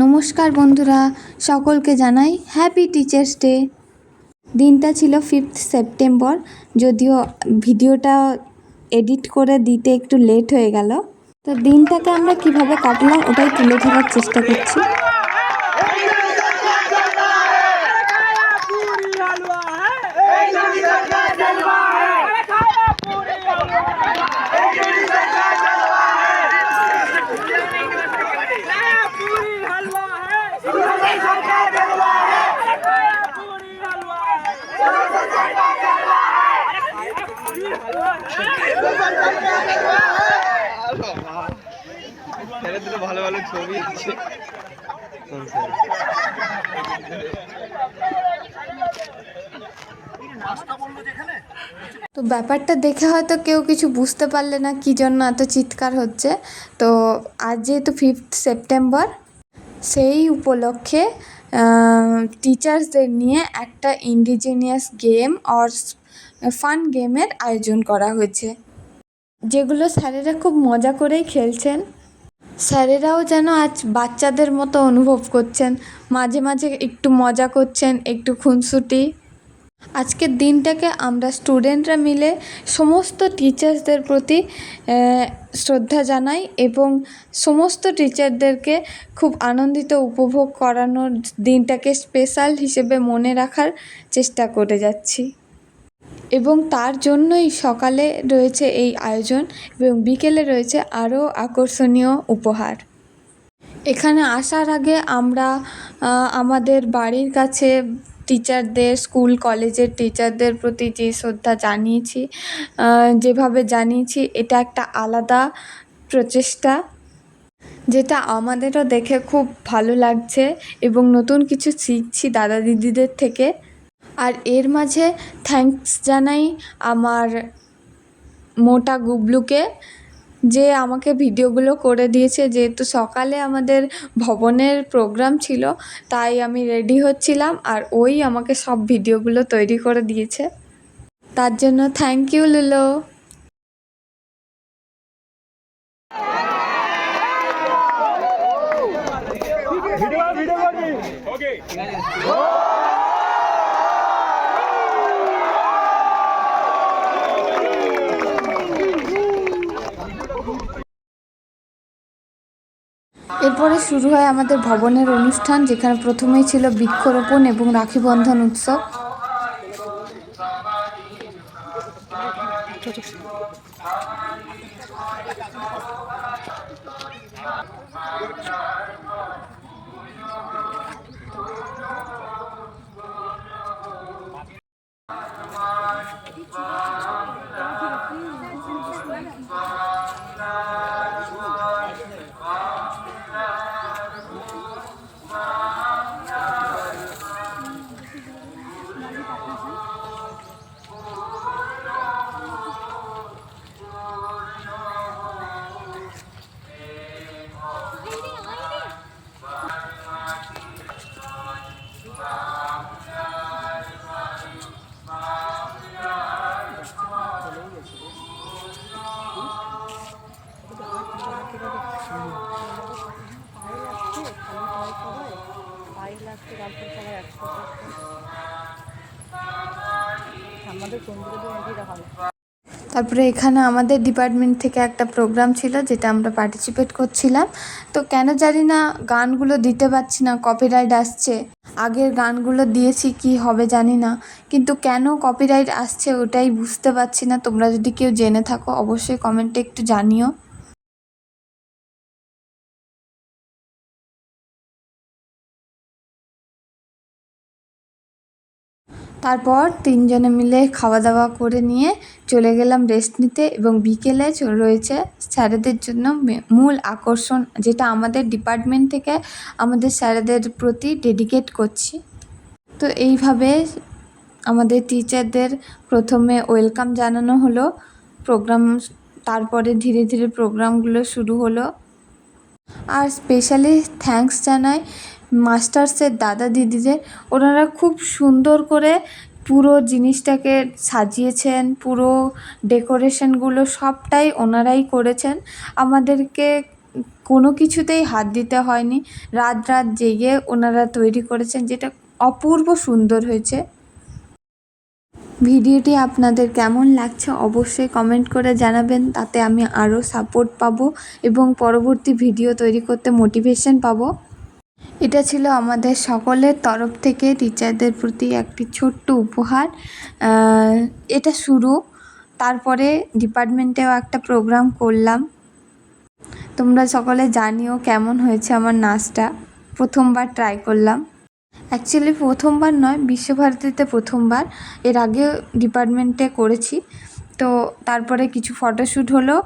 নমস্কার বন্ধুরা, সকলকে জানাই হ্যাপি টিচার্স ডে। দিনটা ছিল 5th সেপ্টেম্বর। যদিও ভিডিওটা এডিট করে দিতে একটু লেট হয়ে গেল, তো দিনটাকে আমরা কিভাবে কাটলাম ওটাই তুলে ধরার চেষ্টা করছি। ভালো ভালো ছবি আছে। তো ব্যাপারটা দেখে হয়তো কেউ কিছু বুঝতে পারলে না কী জন্য এত চিৎকার হচ্ছে। তো আজ যেহেতু 5th সেপ্টেম্বর, সেই উপলক্ষে টিচার্সদের নিয়ে একটা ইন্ডিজিনিয়াস গেম অর ফান গেমের আয়োজন করা হয়েছে, যেগুলো স্যারেরা খুব মজা করেই খেলছেন। স্যারেরাও যেন আজ বাচ্চাদের মতো অনুভব করছেন, মাঝে মাঝে একটু মজা করছেন, একটু খুনসুটি। আজকের দিনটাকে আমরা স্টুডেন্টরা মিলে সমস্ত টিচার্সদের প্রতি শ্রদ্ধা জানাই এবং সমস্ত টিচারদেরকে খুব আনন্দিত উপভোগ করানোর দিনটাকে স্পেশাল হিসেবে মনে রাখার চেষ্টা করে যাচ্ছি। এবং তার জন্যই সকালে রয়েছে এই আয়োজন এবং বিকেলে রয়েছে আরও আকর্ষণীয় উপহার। এখানে আসার আগে আমরা আমাদের বাড়ির কাছে টিচারদের, স্কুল কলেজের টিচারদের প্রতি যে শ্রদ্ধা জানিয়েছি, যেভাবে জানিয়েছি, এটা একটা আলাদা প্রচেষ্টা, যেটা আমাদেরও দেখে খুব ভালো লাগছে এবং নতুন কিছু শিখছি দাদা দিদিদের থেকে। আর এর মাঝে থ্যাঙ্কস জানাই আমার মোটা গুবলুকে, যে আমাকে ভিডিওগুলো করে দিয়েছে। যেহেতু সকালে আমাদের ভবনের প্রোগ্রাম ছিল, তাই আমি রেডি হচ্ছিলাম আর ওই আমাকে সব ভিডিওগুলো তৈরি করে দিয়েছে। তার জন্য থ্যাংক ইউ লুলো। এরপরে শুরু হয় আমাদের ভবনের অনুষ্ঠান, যেখানে প্রথমেই ছিল বৃক্ষরোপণ এবং রাখি বন্ধন উৎসব। তারপরে এখানে আমাদের ডিপার্টমেন্ট থেকে একটা প্রোগ্রাম ছিল, যেটা আমরা পার্টিসিপেট করছিলাম। তো কেন জানি না গানগুলো দিতে পারছি না, কপিরাইট আসছে। আগের গানগুলো দিয়েছি, কি হবে জানি না, কিন্তু কেন কপিরাইট আসছে ওটাই বুঝতে পারছি না। তোমরা যদি কেউ জেনে থাকো অবশ্যই কমেন্টে একটু জানিও। তারপর তিনজনে মিলে খাওয়া দাওয়া করে নিয়ে চলে গেলাম রেস্ট নিতে, এবং বিকেলে রয়েছে স্যারেদের জন্য মূল আকর্ষণ, যেটা আমাদের ডিপার্টমেন্ট থেকে আমাদের স্যারেদের প্রতি ডেডিকেট করছি। তো এইভাবে আমাদের টিচারদের প্রথমে ওয়েলকাম জানানো হলো প্রোগ্রাম, তারপরে ধীরে ধীরে প্রোগ্রামগুলো শুরু হলো। আর স্পেশালি থ্যাঙ্কস জানাই মাস্টার্সের দাদা দিদিদের। ওনারা খুব সুন্দর করে পুরো জিনিসটাকে সাজিয়েছেন, পুরো ডেকোরেশনগুলো সবটাই ওনারাই করেছেন। আমাদেরকে কোনো কিছুতেই হাত দিতে হয়নি, রাত রাত জেগে ওনারা তৈরি করেছেন, যেটা অপূর্ব সুন্দর হয়েছে। ভিডিওটি আপনাদের কেমন লাগছে অবশ্যই কমেন্ট করে জানাবেন, তাতে আমি আরও সাপোর্ট পাবো এবং পরবর্তী ভিডিও তৈরি করতে মোটিভেশন পাবো। এটা ছিল আমাদের সকলের তরফ থেকে টিচারদের প্রতি একটি ছোট্ট উপহার। এটা শুরু, তারপরে ডিপার্টমেন্টেও একটা প্রোগ্রাম করলাম। তোমরা সকলে জানিও কেমন হয়েছে আমার নাচটা। প্রথমবার ট্রাই করলাম, অ্যাকচুয়ালি প্রথমবার নয়, বিশ্বভারতীতে প্রথমবার। এর আগে ডিপার্টমেন্টে করেছি। তো তারপরে কিছু ফটোশ্যুট হলো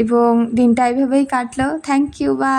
এবং দিনটা এইভাবেই কাটলো। Thank you, by.